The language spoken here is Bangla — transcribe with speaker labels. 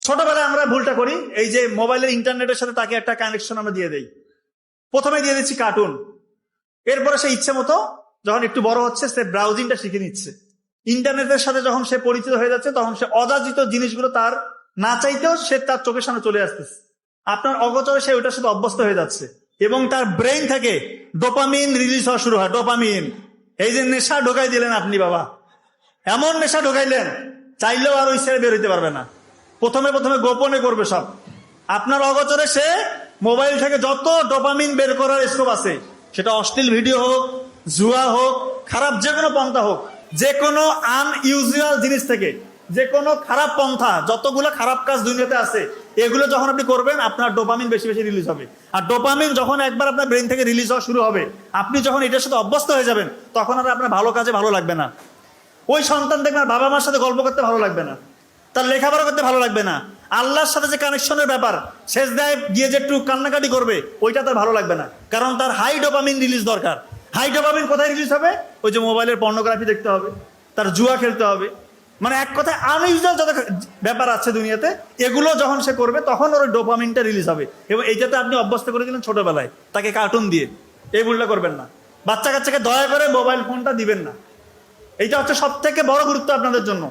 Speaker 1: ছোটবেলায় আমরা ভুলটা করি, এই যে মোবাইলের ইন্টারনেটের সাথে তাকে একটা কানেকশন আমরা দিয়ে দেই। প্রথমে দিয়ে দিচ্ছি কার্টুন, এরপরে সে ইচ্ছে মতো যখন একটু বড় হচ্ছে সে ব্রাউজিংটা শিখে নিচ্ছে। ইন্টারনেটের সাথে যখন সে পরিচিত হয়ে যাচ্ছে তখন সে অযাচিত জিনিসগুলো তার না চাইতেও সে তার চোখের সামনে চলে আসতেছে। আপনার অগোচরে সে ওইটার সাথে অভ্যস্ত হয়ে যাচ্ছে এবং তার ব্রেইন থেকে ডোপামিন রিলিজ হওয়া শুরু হয়। ডোপামিন, এই যে নেশা ঢোকাই দিলেন আপনি বাবা, এমন নেশা ঢোকাইলেন চাইলেও আর ওই ছেড়ে বের হইতে পারবে না। প্রথমে প্রথমে গোপনে করবে সব। আপনার অগোচরে সে মোবাইল থেকে যত ডোপামিন বের করার স্কোপ আছে, সেটা অশ্লীল ভিডিও হোক, জুয়া হোক, খারাপ যে কোনো পন্থা হোক, যে কোনো আনইউজুয়াল জিনিস থেকে, যে কোনো খারাপ পন্থা, যতগুলো খারাপ কাজ দুনিয়াতে আছে এগুলো যখন আপনি করবেন আপনার ডোপামিন বেশি বেশি রিলিজ হবে। আর ডোপামিন যখন একবার আপনার ব্রেন থেকে রিলিজ হওয়া শুরু হবে, আপনি যখন এটার সাথে অভ্যস্ত হয়ে যাবেন তখন আর আপনার ভালো কাজে ভালো লাগবে না। ওই সন্তান দেখবেন বাবা মার সাথে গল্প করতে ভালো লাগবে না, তার লেখাপড়া করতে ভালো লাগবে না, আল্লাহর সাথে যে কানেকশনের ব্যাপার সেজদায় গিয়ে যে একটু কান্নাকাটি করবে ওইটা তার ভালো লাগবে না, কারণ তার হাই ডোপামিন রিলিজ দরকার। হাই ডোপামিন কোথায় রিলিজ হবে? ওই যে মোবাইলের পর্নোগ্রাফি দেখতে হবে, তার জুয়া খেলতে হবে, মানে এক কথায় আনইউজুয়াল যত ব্যাপার আছে দুনিয়াতে এগুলো যখন সে করবে তখন ওর ডোপামিনটা রিলিজ হবে। এবং এইটাতে আপনি অভ্যস্ত করে দিলেন ছোটবেলায় তাকে কার্টুন দিয়ে, এই ভুলটা করবেন না। বাচ্চা কাচ্চাকে দয়া করে মোবাইল ফোনটা দিবেন না, এইটা হচ্ছে সব থেকে বড় গুরুত্ব আপনাদের জন্য।